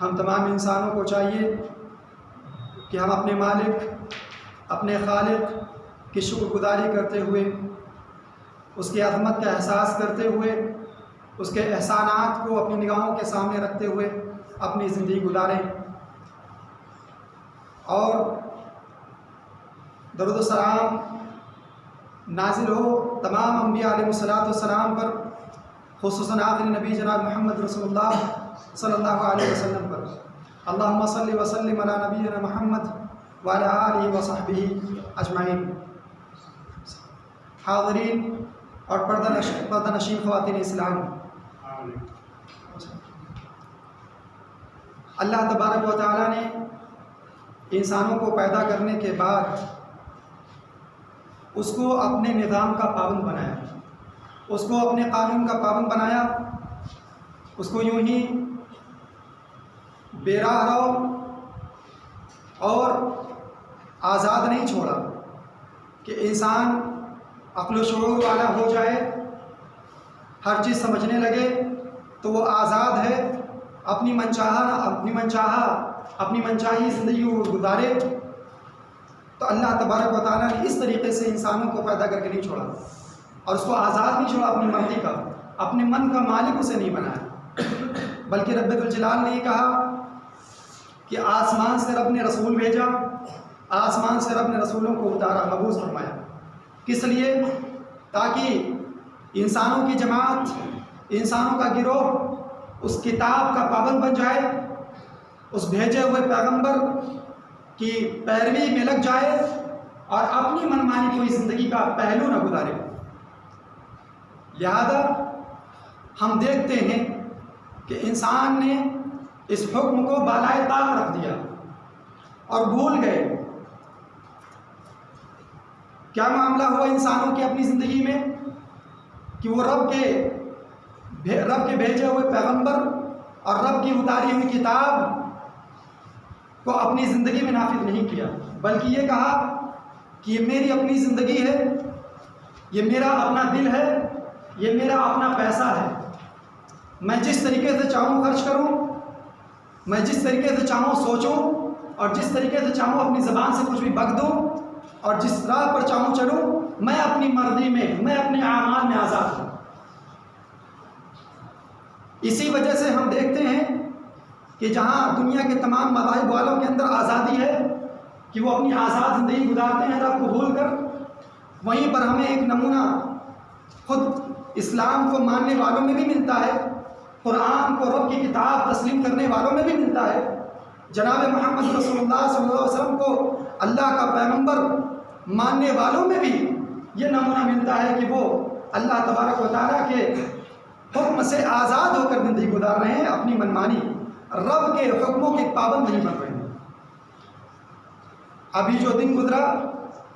ہم تمام انسانوں کو چاہیے کہ ہم اپنے مالک، اپنے خالق کی شکر گزاری کرتے ہوئے، اس کی عظمت کا احساس کرتے ہوئے، اس کے احسانات کو اپنی نگاہوں کے سامنے رکھتے ہوئے اپنی زندگی گزاریں، اور درود و سلام نازل ہو تمام انبیاء علیہ السلام پر، خصوصاً آخری نبی جناب محمد رسول اللہ صلی اللہ علیہ وسلم پر۔ اللہم صلی وسلم علی نبینا محمد وعلی آلہ وصحبہ اجمعین۔ حاضرین اور پردہ نشین خواتین اسلام، اللہ تبارک و تعالیٰ نے انسانوں کو پیدا کرنے کے بعد اس کو اپنے نظام کا پابند بنایا، اس کو اپنے قانون کا پابند بنایا، اس کو یوں ہی بے راہ رو اور آزاد نہیں چھوڑا کہ انسان عقل و شعور والا ہو جائے، ہر چیز سمجھنے لگے تو وہ آزاد ہے، اپنی منچاہی زندگی گزارے۔ تو اللہ تبارک و تعالیٰ نے اس طریقے سے انسانوں کو پیدا کر کے نہیں چھوڑا، اور اس کو آزاد نہیں چھوڑا اپنی مرضی کا، اپنے من کا مالک اسے نہیں بنایا، بلکہ رب الجلال نے یہ کہا کہ آسمان سے رب نے رسول بھیجا، آسمان سے رب نے رسولوں کو اتارا، مبعوث فرمایا۔ کس لیے؟ تاکہ انسانوں کی جماعت، انسانوں کا گروہ اس کتاب کا پابند بن جائے، اس بھیجے ہوئے پیغمبر کی پیروی میں لگ جائے، اور اپنی منمانی کوئی زندگی کا پہلو نہ گزارے۔ لہذا ہم دیکھتے ہیں کہ انسان نے اس حکم کو بالائے طاق رکھ دیا اور بھول گئے۔ کیا معاملہ ہوا انسانوں کی اپنی زندگی میں کہ وہ رب کے بھیجے ہوئے پیغمبر اور رب کی اتاری ہوئی کتاب کو اپنی زندگی میں نافذ نہیں کیا، بلکہ یہ کہا کہ یہ میری اپنی زندگی ہے، یہ میرا اپنا دل ہے، یہ میرا اپنا پیسہ ہے، میں جس طریقے سے چاہوں خرچ کروں، میں جس طریقے سے چاہوں سوچوں، اور جس طریقے سے چاہوں اپنی زبان سے کچھ بھی بک دوں، اور جس راہ پر چاہوں چلوں، میں اپنی مرضی میں، میں اپنے اعمال میں آزاد ہوں۔ اسی وجہ سے ہم دیکھتے ہیں کہ جہاں دنیا کے تمام مذاہب والوں کے اندر آزادی ہے کہ وہ اپنی آزاد زندگی گزارتے ہیں رب کو بھول کر، وہیں پر ہمیں ایک نمونہ خود اسلام کو ماننے والوں میں بھی ملتا ہے، قرآن کو رب کی کتاب تسلیم کرنے والوں میں بھی ملتا ہے، جناب محمد رسول اللہ صلی اللہ علیہ وسلم کو اللہ کا پیغمبر ماننے والوں میں بھی یہ نمونہ ملتا ہے کہ وہ اللہ تبارک و تعالیٰ کے حکم سے آزاد ہو کر زندگی گزار رہے ہیں، اپنی منمانی رب کے حکموں کی پابند نہیں بن رہے ہیں۔ ابھی جو دن گزرا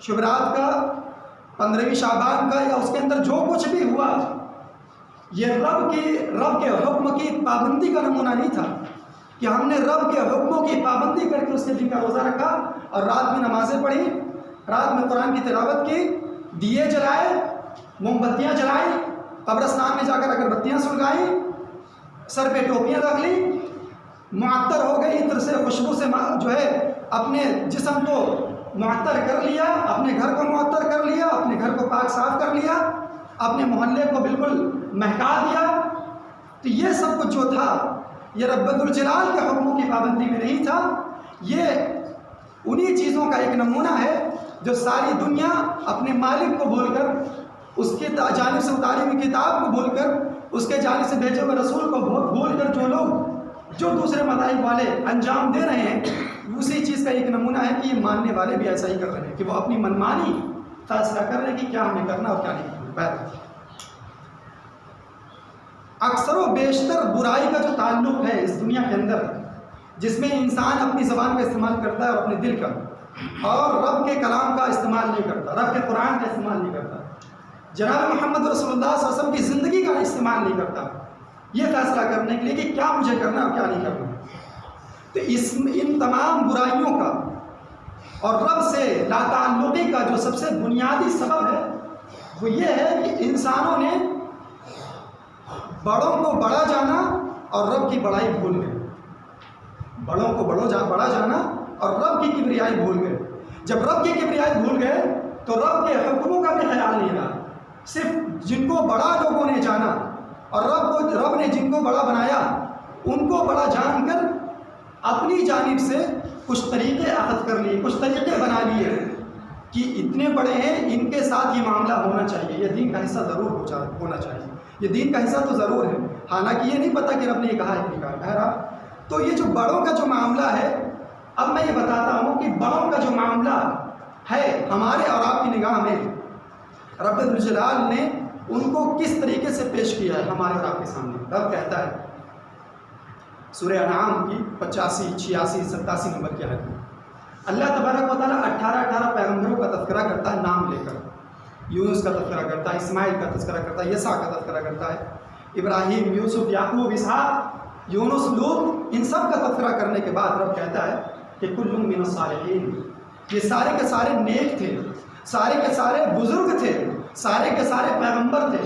شبرات کا، 15ویں شعبان کا، یا اس کے اندر جو کچھ بھی ہوا، یہ رب کے حکم کی پابندی کا نمونہ نہیں تھا کہ ہم نے رب کے حکموں کی پابندی کر کے اس کے دن کا روزہ رکھا اور رات میں نمازیں پڑھی، رات میں قرآن کی تلاوت کی، دیے جلائے، موم بتیاں جلائیں، قبرستان میں جا کر اگربتیاں سلگائیں، سر پہ ٹوپیاں رکھ لی، معطر ہو گئی، عطر سے، خوشبو سے جو ہے اپنے جسم کو معطر کر لیا، اپنے گھر کو معطر کر لیا، اپنے گھر کو پاک صاف کر لیا، اپنے محلے کو بالکل مہکا دیا۔ تو یہ سب کچھ جو تھا یہ رب الجلال کے حکموں کی پابندی میں نہیں تھا، یہ انہی چیزوں کا ایک نمونہ ہے جو ساری دنیا اپنے مالک کو بھول کر، اس کی جانب سے اتاری ہوئی کتاب کو بھول کر، اس کے جانب سے بھیجے ہوئے رسول کو بھول کر جو لوگ جو دوسرے مذاہب والے انجام دے رہے ہیں، اسی چیز کا ایک نمونہ ہے کہ یہ ماننے والے بھی ایسا ہی کر رہے ہیں کہ وہ اپنی منمانی فیصلہ کر رہے ہیں کہ کیا ہمیں کرنا اور کیا نہیں کرنا۔ اکثر و بیشتر برائی کا جو تعلق ہے اس دنیا کے اندر، جس میں انسان اپنی زبان کا استعمال کرتا ہے اور اپنے دل کا، اور رب کے کلام کا استعمال نہیں کرتا، رب کے قرآن کا استعمال نہیں کرتا، جناب محمد رسول اللہ صلی اللہ علیہ وسلم کی زندگی کا استعمال نہیں کرتا، یہ فیصلہ کرنے کے لیے کہ کیا مجھے کرنا اور کیا نہیں کرنا۔ تو ان تمام برائیوں کا اور رب سے لا تعلقی کا جو سب سے بنیادی سبب ہے وہ یہ ہے کہ انسانوں نے بڑوں کو بڑا جانا اور رب کی بڑائی بھول گئے۔ بڑوں کو بڑا جانا اور رب کی کبریائی بھول گئے۔ جب رب کی کبریائی بھول گئے تو رب کے حکموں کا بھی خیال نہیں رہا، صرف جن کو بڑا لوگوں نے جانا اور رب نے جن کو بڑا بنایا ان کو بڑا جان کر اپنی جانب سے کچھ طریقے اخذ کر لیے، کچھ طریقے بنا لیے کہ اتنے بڑے ہیں، ان کے ساتھ یہ معاملہ ہونا چاہیے، یہ دین کا حصہ ضرور ہونا چاہیے، یہ دین کا حصہ تو ضرور ہے، حالانکہ یہ نہیں پتہ کہ رب نے یہ کہا ہے کہ نہیں کہا۔ بہرحال تو یہ جو بڑوں کا جو معاملہ ہے، اب میں یہ بتاتا ہوں کہ بڑوں کا جو معاملہ ہے ہمارے اور آپ کی نگاہ میں رب الجلال نے ان کو کس طریقے سے پیش کیا ہے ہمارے اور آپ کے سامنے۔ رب کہتا ہے سورہ انعام کی 85، 86، 87 نمبر کی آیت میں، اللہ تبارک و تعالیٰ 18 پیغمبروں کا تذکرہ کرتا ہے نام لے کر، یونس کا تذکرہ کرتا ہے، اسماعیل کا تذکرہ کرتا ہے، یسع کا تذکرہ کرتا ہے، ابراہیم، یوسف، یعقوب، اسحاق، یونس، لوط، ان سب کا تذکرہ کرنے کے بعد رب کہتا ہے کہ کل من الصالحین، یہ سارے کے سارے نیک تھے، سارے کے سارے بزرگ تھے، سارے کے سارے پیغمبر تھے۔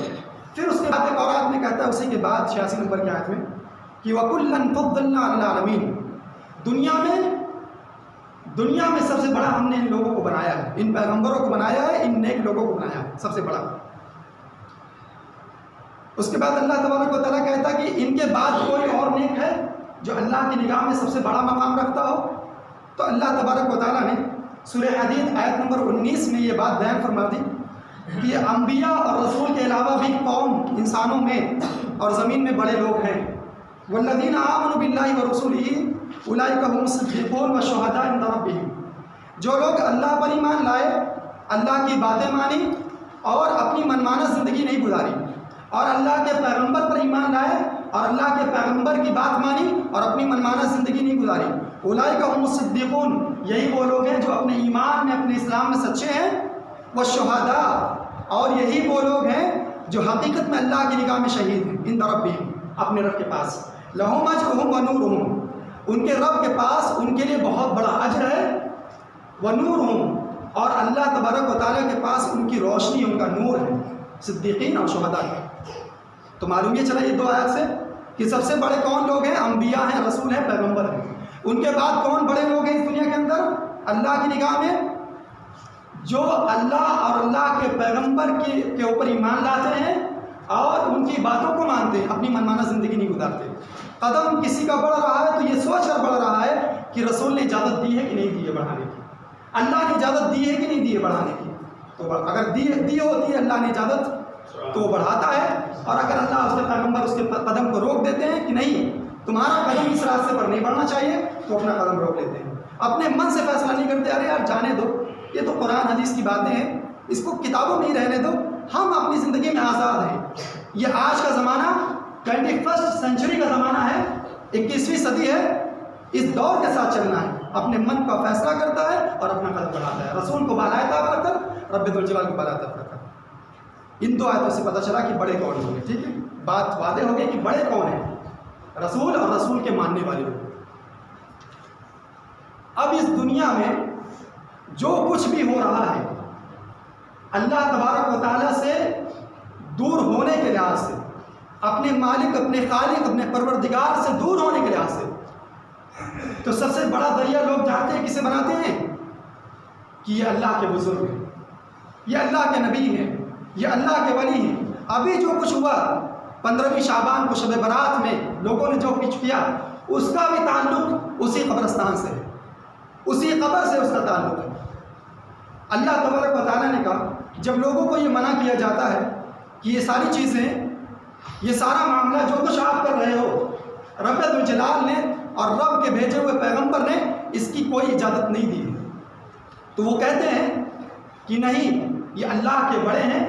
پھر اس کے بعد ایک اور آیت میں کہتا ہے اسی کے بعد 86 نمبر کی آیت میں کہ وَكُلًّا فَضَّلْنَا عَلَى الْعَالَمِينَ، دنیا میں سب سے بڑا ہم نے ان لوگوں کو بنایا ہے، ان پیغمبروں کو بنایا ہے، ان نیک لوگوں کو بنایا ہے، سب سے بڑا۔ اس کے بعد اللہ تبارک و تعالیٰ کہتا ہے کہ ان کے بعد کوئی اور نیک ہے جو اللہ کی نگاہ میں سب سے بڑا مقام رکھتا ہو؟ تو اللہ تبارک و تعالیٰ نے سورہ حدید آیت نمبر 19 میں یہ بات بیان فرما دی کہ انبیاء اور رسول کے علاوہ بھی قوم انسانوں میں اور زمین میں بڑے لوگ ہیں۔ والذین آمنوا باللہ ورسولہ اولئک هم الصدیقون والشہداء عند ربہم، جو لوگ اللہ پر ایمان لائے، اللہ کی باتیں مانی اور اپنی منمانہ زندگی نہیں گزاری، اور اللہ کے پیغمبر پر ایمان لائے اور اللہ کے پیغمبر کی بات مانی اور اپنی منمانہ زندگی نہیں گزاری، اولئک هم الصدیقون، یہی وہ لوگ ہیں جو اپنے ایمان میں، اپنے اسلام میں سچے ہیں، والشہداء، اور یہی وہ لوگ ہیں جو حقیقت میں اللہ کی نگاہ میں شہید ہیں، عند ربہم، اپنے رب کے پاس، لہم اجرہم ونورہم، ان کے رب کے پاس ان کے لیے بہت بڑا اجر ہے، ونورہم، اور اللہ تبارک و تعالیٰ کے پاس ان کی روشنی، ان کا نور ہے، صدیقین اور شہداء کا۔ تو معلوم یہ چلا یہ دو آیت سے کہ سب سے بڑے کون لوگ ہیں؟ انبیاء ہیں، رسول ہیں، پیغمبر ہیں۔ ان کے بعد کون بڑے لوگ ہیں اس دنیا کے اندر اللہ کی نگاہ میں؟ جو اللہ اور اللہ کے پیغمبر کے اوپر ایمان لاتے ہیں اور ان کی باتوں کو مانتے ہیں، اپنی منمانہ زندگی نہیں گزارتے۔ قدم کسی کا بڑھ رہا ہے تو یہ سوچ کر بڑھ رہا ہے کہ رسول نے اجازت دی ہے کہ نہیں دی ہے بڑھانے کی، اللہ نے اجازت دی ہے کہ نہیں دی ہے بڑھانے کی۔ تو اگر دی ہوتی ہے اللہ نے اجازت تو وہ بڑھاتا ہے، اور اگر اللہ اس کے پیغمبر اس کے قدم کو روک دیتے ہیں کہ نہیں تمہارا قدم اس راستے پر نہیں بڑھنا چاہیے، تو اپنا قدم روک لیتے ہیں، اپنے من سے فیصلہ نہیں کرتے، ارے یار جانے دو، یہ تو قرآن حدیث کی باتیں ہیں، اس کو کتابوں میں ہی رہنے دو، ہم اپنی زندگی میں آزاد ہیں۔ یہ آج کا زمانہ 21 سینچری کا زمانہ ہے، 21ویں صدی ہے، اس دور کے ساتھ چلنا ہے، اپنے من کا فیصلہ کرتا ہے اور اپنا قدم بڑھاتا ہے، رسول کو بالائے طاق رکھ کر، رب ذوالجلال کو بالائے طاق رکھ کر۔ ان دو آیتوں سے پتہ چلا کہ بڑے کون ہوں گے، ٹھیک ہے، بات واضح ہو گئی کہ بڑے کون ہیں، رسول اور رسول کے ماننے والے لوگ۔ اب اس دنیا میں جو کچھ بھی ہو رہا ہے اللہ تبارک و تعالیٰ سے دور ہونے کے لحاظ سے، اپنے مالک، اپنے خالق، اپنے پروردگار سے دور ہونے کے لحاظ سے، تو سب سے بڑا ذریعہ لوگ جانتے ہیں کسے بناتے ہیں کہ یہ اللہ کے بزرگ ہیں، یہ اللہ کے نبی ہیں، یہ اللہ کے ولی ہیں۔ ابھی جو کچھ ہوا 15ویں شعبان کو شب برات میں لوگوں نے جو کچھ کیا، اس کا بھی تعلق اسی قبرستان سے ہے، اسی قبر سے اس کا تعلق ہے۔ اللہ تبارک و تعالیٰ نے کہا جب لوگوں کو یہ منع کیا جاتا ہے کہ یہ ساری چیزیں، یہ سارا معاملہ جو کچھ آپ کر رہے ہو، رب الجلال نے اور رب کے بھیجے ہوئے پیغمبر نے اس کی کوئی اجازت نہیں دی ہے، تو وہ کہتے ہیں کہ نہیں، یہ اللہ کے بڑے ہیں،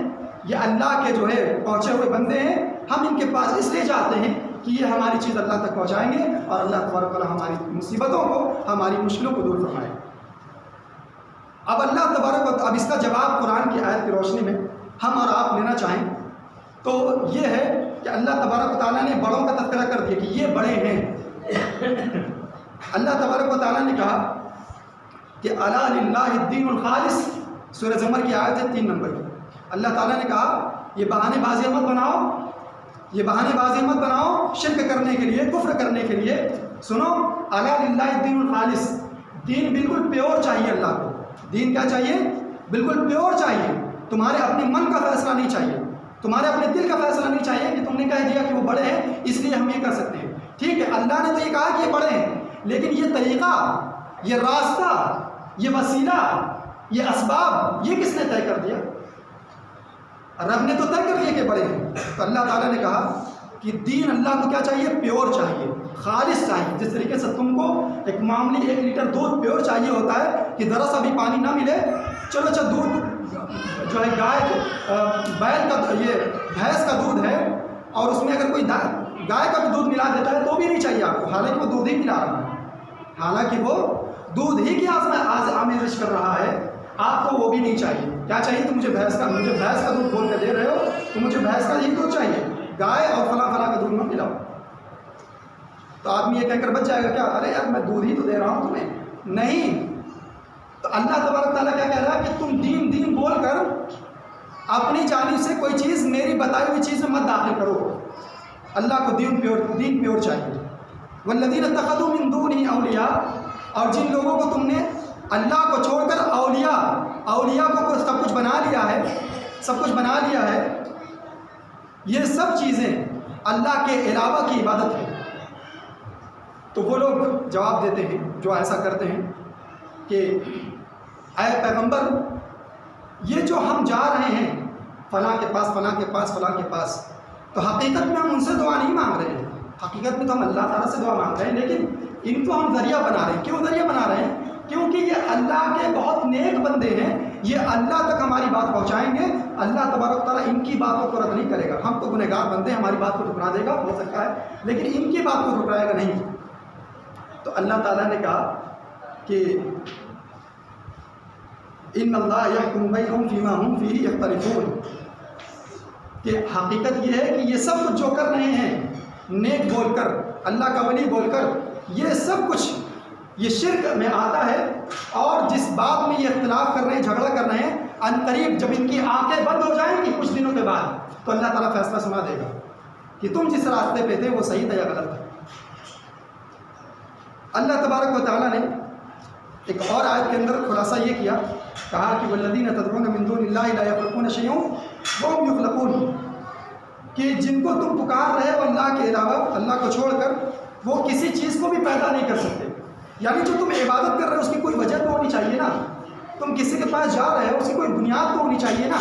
یہ اللہ کے جو ہے پہنچے ہوئے بندے ہیں، ہم ان کے پاس اس لیے جاتے ہیں کہ یہ ہماری چیز اللہ تک پہنچائیں گے اور اللہ تبارک و تعالیٰ ہماری مصیبتوں کو، ہماری مشکلوں کو دور فرمائے۔ اب اللہ تبارک و اب اس کا جواب قرآن کی آیت کی روشنی میں ہم اور آپ لینا چاہیں تو یہ ہے کہ اللہ تبارک و تعالیٰ نے بڑوں کا تذکرہ کر دیا کہ یہ بڑے ہیں۔ اللہ تبارک و تعالیٰ نے کہا کہ الا للہ الدین الخالص، سورہ زمر کی آیت ہے 3 نمبر کی۔ اللہ تعالیٰ نے کہا یہ بہانے بازی مت بناؤ، یہ بہانے بازی مت بناؤ شرک کرنے کے لیے، کفر کرنے کے لیے، سنو، الا للہ الدین الخالص، دین بالکل پیور چاہیے اللہ کو. دین کیا چاہیے؟ بالکل پیور چاہیے. تمہارے اپنے من کا فیصلہ نہیں چاہیے، تمہارے اپنے دل کا فیصلہ نہیں چاہیے کہ تم نے کہہ دیا کہ وہ بڑے ہیں اس لیے ہم یہ کر سکتے ہیں. ٹھیک ہے، اللہ نے تو یہ کہا کہ یہ بڑے ہیں، لیکن یہ طریقہ، یہ راستہ، یہ وسیلہ، یہ اسباب، یہ کس نے طے کر دیا؟ رب نے تو طے کر دیا کہ بڑے ہیں. تو اللہ تعالیٰ نے کہا کہ دین اللہ کو کیا چاہیے؟ پیور چاہیے، خالص چاہیے. جس طریقے سے تم کو ایک معمولی 1 لیٹر دودھ پیور چاہیے ہوتا ہے کہ ذرا سا بھی پانی نہ ملے، چلو اچھا دودھ جو ہے گائے بیل کا، یہ بھینس کا دودھ ہے اور اس میں اگر کوئی گائے کا بھی دودھ ملا دیتا ہے تو بھی نہیں چاہیے آپ کو، حالانکہ وہ دودھ ہی ملا رہا ہے، حالانکہ وہ دودھ ہی کی آمیزش کر رہا ہے، آپ کو وہ بھی نہیں چاہیے. کیا چاہیے؟ تو مجھے بھینس کا دودھ بول کے دے رہے ہو تو مجھے بھینس کا ہی دودھ چاہیے، گائے اور فلاں فلاں کا دودھ مت ملاؤ. تو آدمی یہ کہہ کر بچ جائے گا کیا؟ ارے یار میں دودھ ہی تو دے رہا ہوں تمہیں. نہیں. تو اللہ تبارک تعالیٰ کیا کہہ رہا ہے کہ تم دین بول کر اپنی جانب سے کوئی چیز میری بتائی ہوئی چیز میں مت داخل کرو. اللہ کو دین پیور چاہیے. والذین اتخذوا من دونہ اولیاء، اور جن لوگوں کو تم نے اللہ کو چھوڑ کر اولیاء کو سب کچھ بنا لیا ہے، یہ سب چیزیں اللہ کے علاوہ کی عبادت ہے. تو وہ لوگ جواب دیتے ہیں جو ایسا کرتے ہیں کہ اے پیغمبر، یہ جو ہم جا رہے ہیں فلاں کے پاس فلاں کے پاس فلاں کے پاس، تو حقیقت میں ہم ان سے دعا نہیں مانگ رہے ہیں، حقیقت میں تو ہم اللہ تعالیٰ سے دعا مانگ رہے ہیں، لیکن ان کو ہم ذریعہ بنا رہے ہیں. کیوں ذریعہ بنا رہے ہیں؟ کیونکہ یہ اللہ کے بہت نیک بندے ہیں، یہ اللہ تک ہماری بات پہنچائیں گے. اللہ تبارک تعالیٰ ان کی باتوں کو رد نہیں کرے گا. ہم تو گنہگار بندے ہیں، ہماری بات کو ٹھکرا دے گا ہو سکتا ہے، لیکن ان کی بات کو ٹھکرائے گا نہیں. تو اللہ تعالیٰ نے کہا کہ ان اللہ یحکم بینہم فیما ہم فیہ یختلفون، کہ حقیقت یہ ہے کہ یہ سب کچھ جو کر رہے ہیں نیک بول کر، اللہ کا ولی بول کر، یہ سب کچھ یہ شرک میں آتا ہے. اور جس بات میں یہ اختلاف کر رہے ہیں، جھگڑا کر رہے ہیں، عنقریب جب ان کی آنکھیں بند ہو جائیں گی کچھ دنوں کے بعد، تو اللہ تعالیٰ فیصلہ سنا دے گا کہ تم جس راستے پہ تھے وہ صحیح تھا یا غلط تھا. اللہ تبارک و تعالیٰ نے ایک اور آیت کے اندر خلاصہ یہ کہا کہ والذین تدعون من دون اللہ لا یخلقون شیئا وهم یخلقون، کہ جن کو تم پکار رہے ہو اللہ کے علاوہ، اللہ کو چھوڑ کر، وہ کسی چیز کو بھی پیدا نہیں کر سکتے. یعنی جو تم عبادت کر رہے ہو اس کی کوئی وجہ تو ہونی چاہیے نا. تم کسی کے پاس جا رہے ہو اس کی کوئی بنیاد تو ہونی چاہیے نا.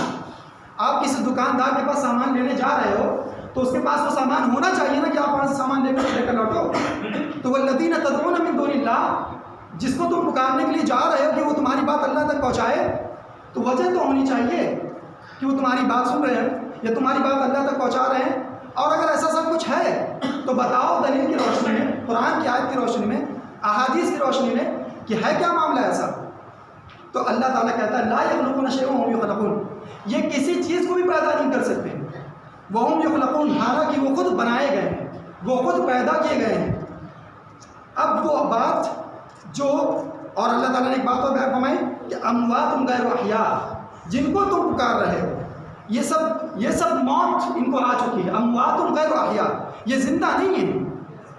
آپ کسی دکاندار کے پاس سامان لینے جا رہے ہو تو اس کے پاس وہ سامان ہونا چاہیے نا کہ آپ وہاں سے سامان لے کر لوٹو. تو والذین تدعون من دون اللہ، جس کو تم پکارنے کے لیے جا رہے ہو کہ وہ تمہاری بات اللہ تک پہنچائے، تو وجہ تو ہونی چاہیے کہ وہ تمہاری بات سن رہے ہیں یا تمہاری بات اللہ تک پہنچا رہے ہیں. اور اگر ایسا سب کچھ ہے تو بتاؤ دلیل کی روشنی میں، قرآن کی آیت کی روشنی میں، احادیث کی روشنی میں کہ ہے کیا معاملہ ایسا. تو اللہ تعالیٰ کہتا ہے لا یخلقون شیئا وهم یخلقون، یہ کسی چیز کو بھی پیدا نہیں کر سکتے. وهم یخلقون، حالانکہ وہ خود بنائے گئے ہیں، وہ خود پیدا کیے گئے ہیں. اب وہ بات جو، اور اللہ تعالیٰ نے ایک بات اور بیان فرمائی کہ اموات غیر احیاء، جن کو تم پکار رہے ہو یہ سب موت ان کو آ چکی ہے. اموات غیر احیاء، یہ زندہ نہیں ہیں.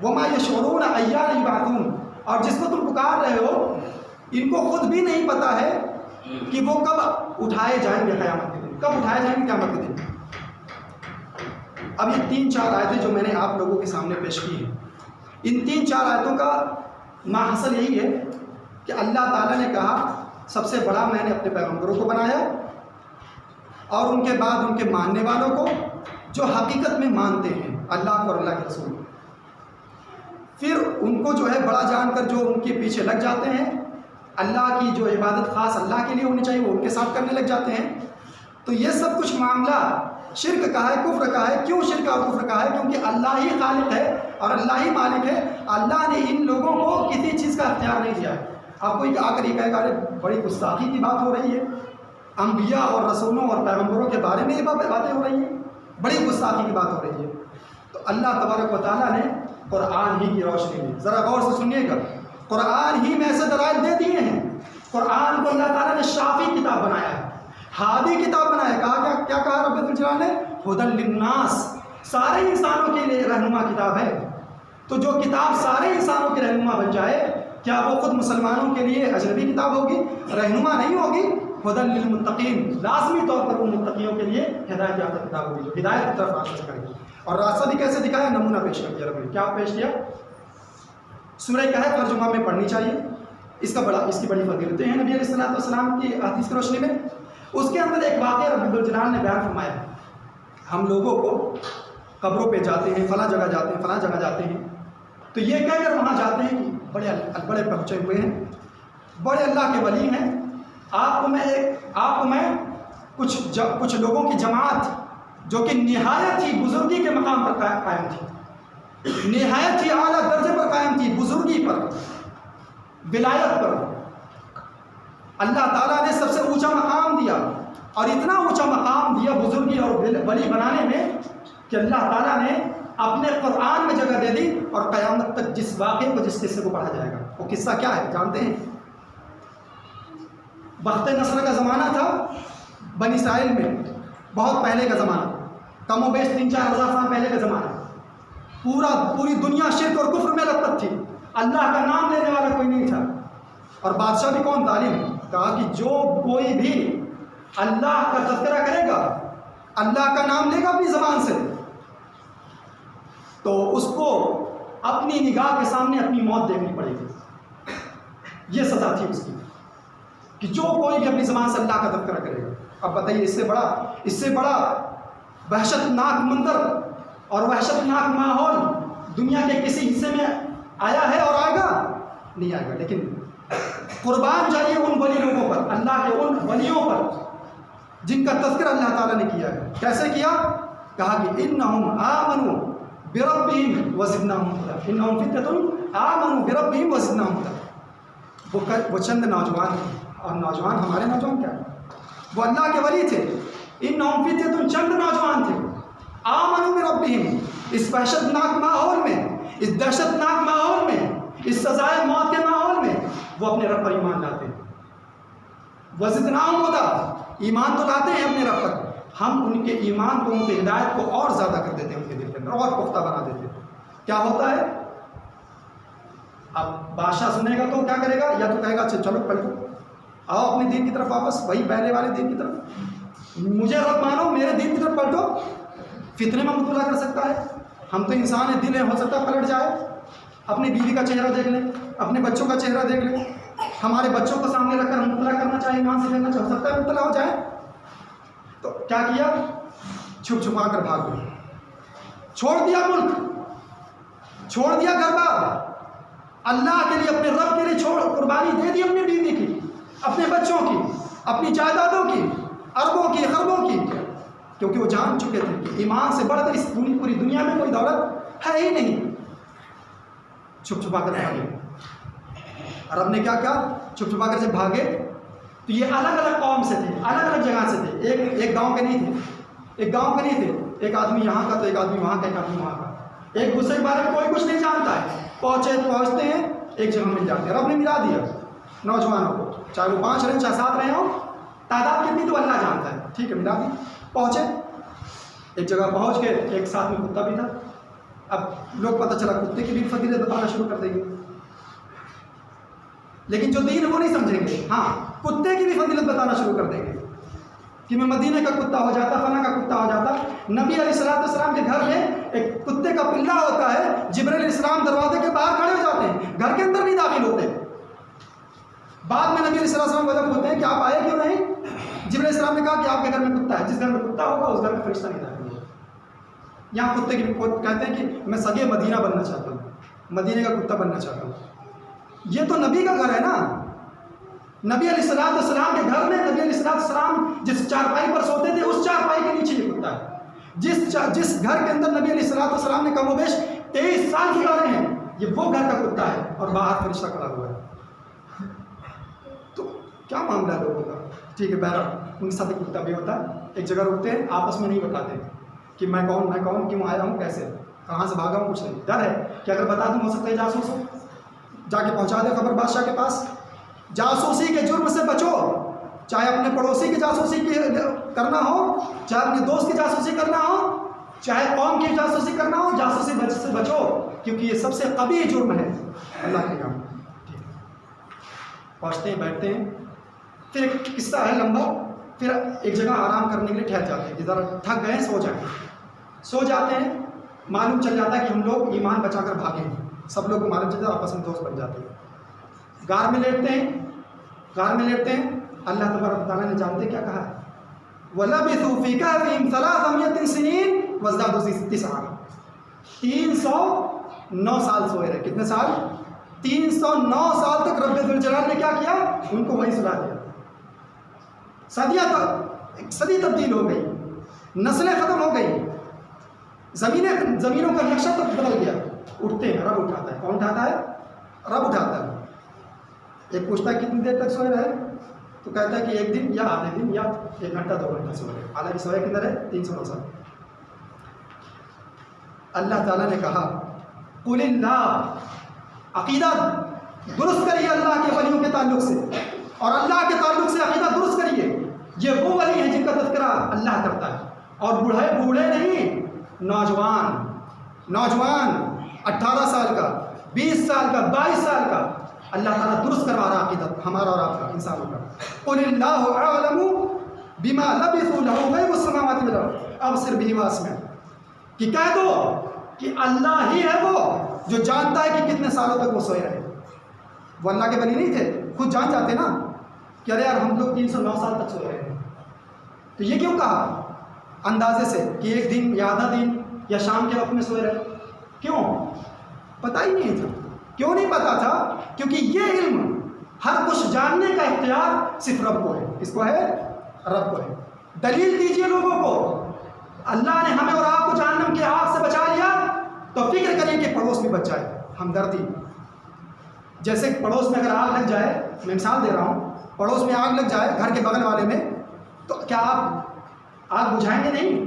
وما یشعرون ایان یبعثون، اور جس کو تم پکار رہے ہو ان کو خود بھی نہیں پتہ ہے کہ وہ کب اٹھائے جائیں گے قیامت کے دن، کب اٹھائے جائیں گے قیامت کے دن. اب یہ 3-4 آیتیں جو میں نے آپ لوگوں کے سامنے پیش کی ہیں، ان 3-4 آیتوں کا ماحصل یہی ہے کہ اللہ تعالیٰ نے کہا سب سے بڑا میں نے اپنے پیغمبروں کو بنایا، اور ان کے بعد ان کے ماننے والوں کو جو حقیقت میں مانتے ہیں اللہ کو اور اللہ کے رسول کو. پھر ان کو جو ہے بڑا جان کر جو ان کے پیچھے لگ جاتے ہیں، اللہ کی جو عبادت خاص اللہ کے لیے ہونی چاہیے وہ ان کے ساتھ کرنے لگ جاتے ہیں. تو یہ سب کچھ معاملہ شرک کا ہے، کفر کا ہے. کیوں شرک اور کفر کا ہے؟ کیونکہ اللہ ہی خالق ہے اور اللہ ہی مالک ہے. اللہ نے ان لوگوں کو کسی چیز کا اختیار نہیں دیا ہے. آپ کو ایک آ کر یہ کہے گا بڑی گستاخی کی بات ہو رہی ہے، انبیاء اور رسولوں اور پیغمبروں کے بارے میں یہ باتیں ہو رہی ہیں، بڑی گستاخی کی بات ہو رہی ہے. تو اللہ تبارک و تعالیٰ نے قرآن ہی کی روشنی میں، ذرا غور سے سنیے گا، قرآن ہی میں ایسے دلائل دے دیے ہیں. قرآن کو اللہ تعالیٰ نے شافی کتاب بنایا ہے، ہادی کتاب بنایا. کہا کیا کہا رب الجلال نے؟ ہدی للناس، سارے انسانوں کے لیے رہنما کتاب ہے. تو جو کتاب سارے انسانوں رہنما بن جائے، کیا وہ خود مسلمانوں کے لیے اجنبی کتاب ہوگی، رہنما نہیں ہوگی؟ ہدی للمتقین، لازمی طور پر وہ متقیوں کے لیے ہدایت یافتہ کتاب ہوگی جو ہدایت کی طرف راستہ کرے گی۔ اور راستہ بھی کیسے دکھایا؟ نمونہ پیش کر دیا رب نے۔ کیا پیش کیا؟ سورہ کہف ہر جمعہ میں پڑھنی چاہیے، اس کی بڑی فضیلتیں ہیں نبی علیہ السلام کی حدیث کی روشنی میں۔ اس کے اندر ایک واقعہ رب الجلال نے بیان فرمایا، ہم لوگوں کو قبروں پہ جاتے ہیں، فلاں جگہ جاتے ہیں، فلاں جگہ جاتے ہیں، تو یہ کہہ کر وہاں جاتے ہیں کہ بڑے پہنچے ہوئے ہیں، بڑے اللہ کے ولی ہیں، آپ کو میں کچھ لوگوں کی جماعت جو کہ نہایت ہی بزرگی کے مقام پر قائم تھی، نہایت ہی اعلیٰ درجے پر قائم تھی، بزرگی پر، ولایت پر، اللہ تعالیٰ نے سب سے اونچا مقام دیا، اور اتنا اونچا مقام دیا بزرگی اور ولی بنانے میں کہ اللہ تعالیٰ نے اپنے قرآن میں جگہ دے دی، اور قیامت تک جس واقعے کو، جس قصے کو پڑھا جائے گا، وہ قصہ کیا ہے جانتے ہیں؟ بخت نصر کا زمانہ تھا بنی اسرائیل میں، بہت پہلے کا زمانہ، کم و بیش 3-4 ہزار سال پہلے کا زمانہ، پوری دنیا شرک اور کفر میں لطت تھی، اللہ کا نام لینے والا کوئی نہیں تھا، اور بادشاہ بھی کون؟ ظالم۔ کہا کہ جو کوئی بھی اللہ کا تذکرہ کرے گا، اللہ کا نام لے گا اپنی زبان سے، تو اس کو اپنی نگاہ کے سامنے اپنی موت دیکھنی پڑے گی۔ یہ سزا تھی اس کی کہ جو کوئی بھی اپنی زبان سے اللہ کا تذکرہ کرے گا۔ اب بتائیے اس سے بڑا وحشت ناک منظر اور وحشت ناک ماحول دنیا کے کسی حصے میں آیا ہے اور آئے گا؟ نہیں آئے گا۔ لیکن قربان جائیے ان ولی لوگوں پر، اللہ کے ان ولیوں پر جن کا تذکرہ اللہ تعالیٰ نے کیا ہے۔ کیسے کیا؟ کہا کہ انہم آمنوا بربہم وزدناہم ہدی، انہم فتنۃ آمنوا بربہم وزدناہم ہدی۔ وہ چند نوجوان تھے، اور نوجوان ہمارے نوجوان کیا ہیں؟ وہ اللہ کے ولی تھے۔ انہم فتنۃ، چند نوجوان تھے، آمنوا بربہم، اس وحشت ناک ماحول میں، اس دہشت ناک ماحول میں، اس سزائے موت کے ماحول میں وہ اپنے رب پر ایمان لاتے ہیں۔ وزدناہم ہدی، ایمان تو لاتے ہیں اپنے رب پر، ہم ان کے ایمان کو، ان کی ہدایت کو اور زیادہ کر دیتے ہیں، ان کے دل کے اندر اور پختہ بنا دیتے ہیں۔ کیا ہوتا ہے؟ اب بادشاہ سنے گا تو کیا کرے گا؟ یا تو کہے گا چلو پلٹو، آؤ اپنے دین کی طرف واپس، وہی پہلے والے دین کی طرف، مجھے رب مانو، میرے دین کی طرف پلٹو۔ فتنے میں مبتلا کر سکتا ہے، ہم تو انسان ہیں، دل ہے، ہو سکتا ہے پلٹ جائے، اپنی بیوی کا چہرہ دیکھ لیں، اپنے بچوں کا چہرہ دیکھ لیں، ہمارے بچوں کو سامنے رکھ کر ہم مبتلا کرنا چاہیے، ایمان سے کرنا چاہیے، ہو سکتا ہے مبتلا ہو جائے۔ تو کیا کیا؟ چھپ چھپا کر بھاگ گئے، چھوڑ دیا ملک، چھوڑ دیا گھر بار، اللہ کے لیے، اپنے رب کے لیے قربانی دے دی، اپنی بیوی کی، اپنے بچوں کی، اپنی جائیدادوں کی، اربوں کی، خربوں کی، کیونکہ وہ جان چکے تھے کہ ایمان سے بڑھ کر اس پوری دنیا میں کوئی دولت ہے ہی نہیں۔ چھپ چھپا کر بھاگے۔ رب نے کیا کہا؟ چھپ چھپا کر جب بھاگے تو یہ الگ الگ قوم سے تھے، الگ الگ جگہ سے تھے، ایک گاؤں کے نہیں تھے، ایک گاؤں کے نہیں تھے، ایک آدمی یہاں کا تو ایک آدمی وہاں کا، ایک آدمی وہاں کا، ایک دوسرے کے بارے میں کوئی کچھ نہیں جانتا ہے، پہنچتے ہیں ایک جگہ مل جاتے ہیں۔ رب نے ملا دیا نوجوانوں کو، چاہے وہ 5 رہیں، چاہے 7 رہے ہوں، تعداد کتنی تو اللہ جانتا ہے، ٹھیک ہے، ملا دی، پہنچے ایک جگہ، پہنچ کے ایک ساتھ میں کتا بھی تھا۔ اب لوگ پتہ چلا کتے کی بھی فضیلت بتانا شروع کر دیں گے، لیکن جو دین وہ نہیں سمجھیں گے، ہاں کتے کی بھی فضیلت بتانا شروع کر دیں گے کہ میں مدینے کا کتا ہو جاتا، فلاں کا کتا ہو جاتا۔ نبی علیہ السلام کے گھر میں ایک کتے کا پلہ ہوتا ہے، جبرائیل علیہ السلام دروازے کے باہر کھڑے ہو جاتے ہیں، گھر کے اندر نہیں داخل ہوتے۔ بعد میں نبی علیہ السلام وجہ ہوتے ہیں کہ آپ آئے کیوں نہیں؟ جبرائیل علیہ السلام نے کہا کہ آپ کے گھر میں کتا ہے، جس گھر میں کتا ہوگا اس گھر میں فرشتہ نہیں داخل ہوگا۔ یہاں کتے کی کہتے ہیں کہ میں سگے مدینہ بننا چاہتا ہوں، مدینے کا کتا بننا چاہتا ہوں۔ یہ تو نبی کا گھر ہے نا، نبی علیہ السلام کے گھر میں نبی علیہ السلام جس چارپائی پر سوتے تھے اس چارپائی کے نیچے یہ کتا ہے۔ جس گھر کے اندر نبی علیہ السلام نے کم و بیش 23 سال گزارے ہیں، یہ وہ گھر کا کتا ہے، اور باہر فرشتہ کھڑا ہوا ہے۔ تو کیا معاملہ ہے لوگوں کا؟ ٹھیک ہے، بہرحال ان کے ساتھ ایک کتا بھی ہوتا ہے، ایک جگہ رکتے ہیں، آپس میں نہیں بتاتے کہ میں کون، کیوں آیا ہوں، کیسے، کہاں سے بھاگا ہوں، کچھ نہیں۔ ڈر ہے کہ اگر بتا دوں ہو سکتا ہے جاسوس ہو، جا کے پہنچا دے خبر بادشاہ کے پاس۔ جاسوسی کے جرم سے بچو، چاہے اپنے پڑوسی کی جاسوسی کرنا ہو، چاہے اپنے دوست کی جاسوسی کرنا ہو، چاہے قوم کی جاسوسی کرنا ہو، جاسوسی سے بچو، کیونکہ یہ سب سے قبیح جرم ہے۔ اللہ کے کام. پہنچتے ہیں, بیٹھتے ہیں, پھر ایک قصہ ہے لمبا. پھر ایک جگہ آرام کرنے کے لیے ٹھہر جاتے ہیں کہ ذرا تھک گئے, سو جاتے ہیں. معلوم چل جاتا ہے کہ ہم لوگ ایمان بچا کر بھاگے ہیں. سب لوگ کو معلوم چل جاتا ہے, آپس میں دوست بن جاتے ہیں. غار میں لیٹتے ہیں. اللہ تبارک تعالیٰ نے جانتے کیا کہا ہے, وَلَبِثُوا فِي كَهْفِهِمْ 300 سِنِينَ وَازْدَادُوا تِسْعًا. 309 سال سوئے رہے. کتنے سال؟ 309 سال تک رب ذوالجلال نے کیا کیا, ان کو وہیں سلا دیا. صدی تبدیل ہو گئی, نسلیں ختم ہو گئی, زمینوں کا نقشہ تک بدل گیا. اٹھتے ہیں, رب اٹھاتا ہے. کون اٹھاتا ہے؟ رب اٹھاتا ہے. ایک پوچھتا ہے کتنی دیر تک سوئے رہے, تو کہتا ہے کہ ایک دن یا آدھے دن یا 1 گھنٹہ 2 گھنٹہ سوئے رہے. حالانکہ سوئے کدھر ہے؟ 309 سال. اللہ تعالیٰ نے کہا قل اللہ, عقیدہ درست کریے اللہ کے ولیوں کے تعلق سے, اور اللہ کے تعلق سے عقیدہ درست کریے. یہ وہ ولی ہیں جن کا تذکرہ اللہ کرتا ہے, اور بوڑھے نہیں, نوجوان 18 سال کا, 20 سال کا, 22 سال کا. اللہ تعالیٰ درست کروا رہا عقیدہ ہمارا اور آپ کا, انسانوں کا. قل اللہ اعلم بما لبثوا له غیب السماوات والارض ابصر به واسمع. کہ کہہ دو کہ اللہ ہی ہے وہ جو جانتا ہے کہ کتنے سالوں تک وہ سوئے رہے. وہ اللہ کے ولی نہیں تھے, خود جان جاتے نا کہ ارے یار ہم لوگ 309 سال تک سوئے رہے. تو یہ کیوں کہا اندازے سے کہ ایک دن یا آدھا دن یا شام کے وقت میں سوئے رہے؟ کیوں؟ پتہ ہی نہیں تھا. کیوں نہیں پتا تھا؟ کیونکہ یہ علم, ہر کچھ جاننے کا اختیار صرف رب کو ہے. کس کو ہے؟ رب کو ہے. دلیل دیجئے لوگوں کو. اللہ نے ہمیں اور آپ کو جہنم کی آگ سے بچا لیا, تو فکر کریے کہ پڑوس بھی بچ جائے. ہمدردی. جیسے پڑوس میں اگر آگ لگ جائے, میں مثال دے رہا ہوں, پڑوس میں آگ لگ جائے گھر کے بغل والے میں, تو کیا آپ آگ بجھائیں گے؟ نہیں,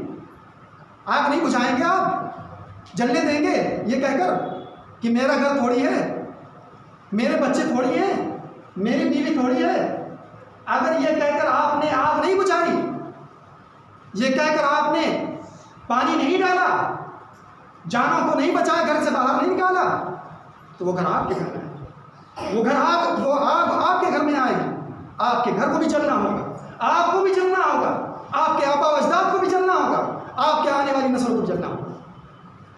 آگ نہیں بجھائیں گے آپ, جلنے دیں گے یہ کہہ کر کہ میرا گھر تھوڑی ہے, میرے بچے تھوڑی ہیں, میری بیوی تھوڑی ہے. اگر یہ کہہ کر آپ نے آگ نہیں بجھائی, یہ کہہ کر آپ نے پانی نہیں ڈالا, جانوں کو نہیں بچایا, گھر سے باہر نہیں نکالا, تو وہ گھر آپ کے گھر میں ہے. وہ آگ آپ کے گھر میں آئے گی. آپ کے گھر کو بھی چلنا ہوگا, آپ کو بھی چلنا ہوگا, آپ کے آبا و اجداد کو بھی چلنا ہوگا, آپ کے آنے والی نسلوں کو بھی چلنا ہوگا.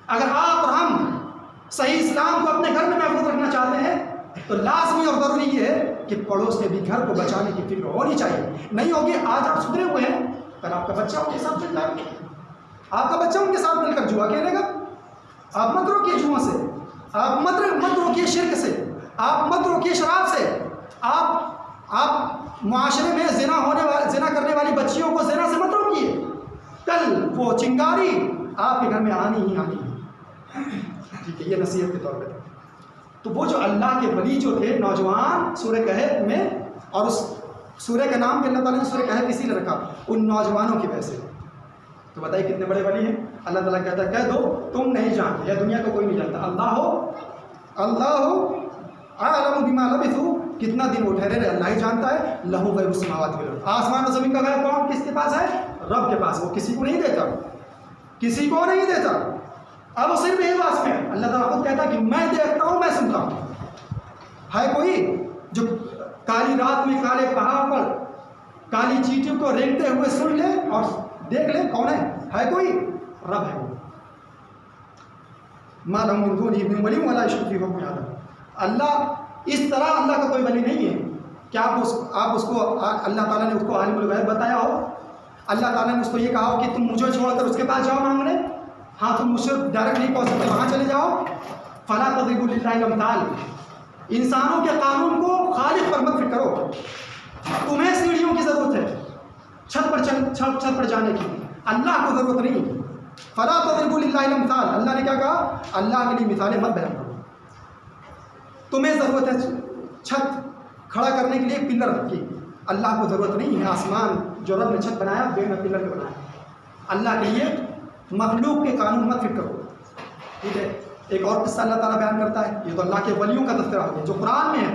اگر آپ اور ہم صحیح اسلام کو اپنے گھر میں محفوظ رکھنا چاہتے ہیں, تو لازمی اور ضروری یہ ہے کہ پڑوس کے بھی گھر کو بچانے کی فکر ہونی چاہیے. نہیں ہوگی, آج آپ سدھرے ہوئے ہیں, کل آپ کا بچہ ان کے ساتھ چل جائے گا, آپ کا بچہ ان کے ساتھ مل کر جوا کھیلے گا. آپ مت روکیے جوا سے, آپ مت روکیے شرک سے, آپ مت روکیے شراب سے. آپ معاشرے میں زنا کرنے والی بچیوں کو زنا سے مت روکیے. کل وہ چنگاری آپ کے گھر میں آنی ہی آنی ہے. ٹھیک ہے, یہ نصیحت کے طور پہ تھا. تو وہ جو اللہ کے ولی جو تھے نوجوان, سورہ کہف میں, اور اس سورہ کا نام بھی اللہ تعالیٰ نے سورہ کہف اسی لیے رکھا, ان نوجوانوں کی وجہ سے. تو بتائیے کتنے بڑے ولی ہیں. اللہ تعالیٰ کہتا ہے کہہ دو تم نہیں جانتے, یا دنیا کو کوئی نہیں جانتا, اللہ اعلم بما لبثوا, کتنا دن وہ ٹھہرے رہے اللہ ہی جانتا ہے. لہو غیب السماوات والارض, آسمان و زمین کا غیب کون کس کے پاس ہے؟ رب کے پاس. وہ کسی کو نہیں دیتا, کسی کو نہیں دیتا. اب صرف یہ بات میں اللہ تعالیٰ خود کہتا ہے کہ میں دیکھتا ہوں, میں سنتا ہوں. ہے کوئی جو کالی رات میں کالے پہاڑ پر کالی چیٹیوں کو رینگتے ہوئے سن لے اور دیکھ لے؟ کون ہے؟ ہے کوئی؟ رب ہے وہ. ما لهم من دونه من ولی ولا یشرک فی حکمہ احد. اللہ اس طرح اللہ کا کوئی ولی نہیں ہے کہ آپ اس کو اللہ تعالیٰ نے اس کو عالم الغیب بتایا ہو, اللہ تعالیٰ نے اس کو یہ کہا ہو کہ تم مجھے چھوڑ کر اس کے پاس جاؤ مانگنے. ہاں تم مجھ سے ڈائریکٹ نہیں پہنچ سکتے, وہاں چلے جاؤ. فلا تضربوا للہ الامثال. انسانوں کے قانون کو خالق پر مت فٹ کرو. تمہیں سیڑھیوں کی ضرورت ہے چھت پر جانے کی, اللہ کو ضرورت نہیں. فلا تضربوا للہ الامثال. اللہ نے کیا کہا؟ اللہ کے لیے مثالیں مت بیان کرو. تمہیں ضرورت ہے چھت کھڑا کرنے کے لیے پلر کی, اللہ کو ضرورت نہیں ہے. آسمان جو رب نے چھت بنایا بے میں پلر کے بنایا. اللہ کے لیے مخلوق کے قانون مت فٹ کرو. ٹھیک ہے. ایک اور قصہ اللہ تعالیٰ بیان کرتا ہے, یہ تو اللہ کے ولیوں کا تذکرہ ہو گیا جو قرآن میں ہے,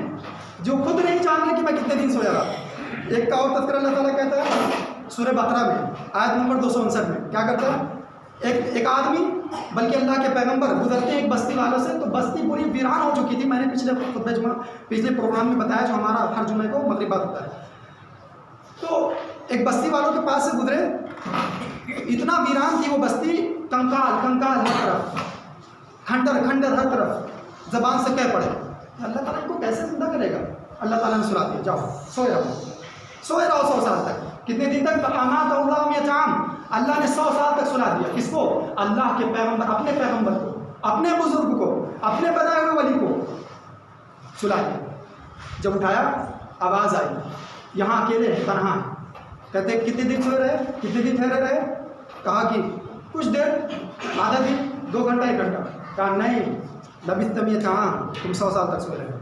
جو خود نہیں جانتے کہ میں کتنے دن سویا رہا. ایک کا اور تذکرہ اللہ تعالیٰ کہتا ہے سورہ بقرہ میں آیت نمبر 259 میں. کیا کرتا ہے؟ ایک آدمی بلکہ اللہ کے پیغمبر گزرتے ہیں ایک بستی والوں سے، تو بستی پوری ویران ہو چکی تھی. میں نے پچھلے پروگرام میں بتایا جو ہمارا ہر جمعے کو مغرب بعد ہوتا ہے. تو ایک بستی والوں کے پاس سے گزرے، اتنا ویران تھی وہ بستی، کنکال کنکال ہر طرف، کھنڈر ہر طرف، زبان سے کہہ پڑے اللہ تعالیٰ ان کو کیسے زندہ کرے گا. اللہ تعالیٰ نے سلا دیا، جاؤ سوئے رہو 100 سال تک. کتنے دن تک؟ فَأَمَاتَهُ اللَّهُ مِئَةَ عَامٍ. اللہ نے 100 سال تک سلا دیا. کس کو؟ اللہ کے پیغمبر، اپنے پیغمبر کو، اپنے بزرگ کو، اپنے بنائے ہوئے ولی کو سلا دیا. جب اٹھایا آواز آئی یہاں اکیلے ہیں، تنہا ہیں. کہتے کتنے دن سوئے رہے، کتنے دن ٹھہرے رہے؟ کہا کہ کچھ دیر، آدھا دن، 2 گھنٹہ 1 گھنٹہ. کہا نہیں، لبثت مئة عام، تم 100 سال تک سوئے رہے ہو،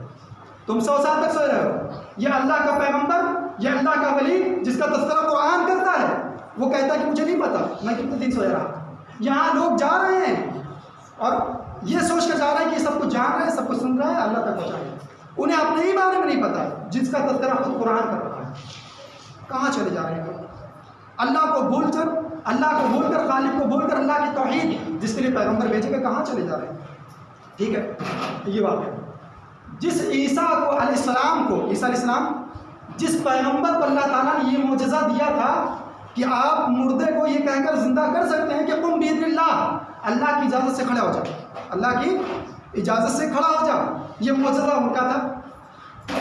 تم 100 سال تک سوئے رہے ہو. یہ اللہ کا پیغمبر، یہ اللہ کا ولی جس کا تذکرہ قرآن کرتا ہے، وہ کہتا ہے کہ مجھے نہیں پتا میں کتنے دن سویا رہا. یہاں لوگ جا رہے ہیں اور یہ سوچ کر جا رہے ہیں کہ سب کچھ جان رہے ہیں، سب کچھ سن رہے ہیں، اللہ تک پہنچائیں. انہیں اپنے ہی بارے میں نہیں پتا جس کا تذکرہ خود قرآن کر رہا ہے. کہاں چلے جا رہے ہیں؟ اللہ کو بھول کر خالق کو بھول کر اللہ کی توحید جس کے لیے پیغمبر بھیجے گئے، کہاں چلے جا رہے ہیں؟ ٹھیک ہے، یہ بات ہے. جس عیسیٰ کو علیہ السلام کو، عیسیٰ علیہ السلام، جس پیغمبر کو اللہ تعالیٰ نے یہ معجزہ دیا تھا کہ آپ مردے کو یہ کہہ کر زندہ کر سکتے ہیں کہ قم بإذن اللہ، اللہ کی اجازت سے کھڑا ہو جا، اللہ کی اجازت سے کھڑا ہو جا. یہ معجزہ ان کا تھا.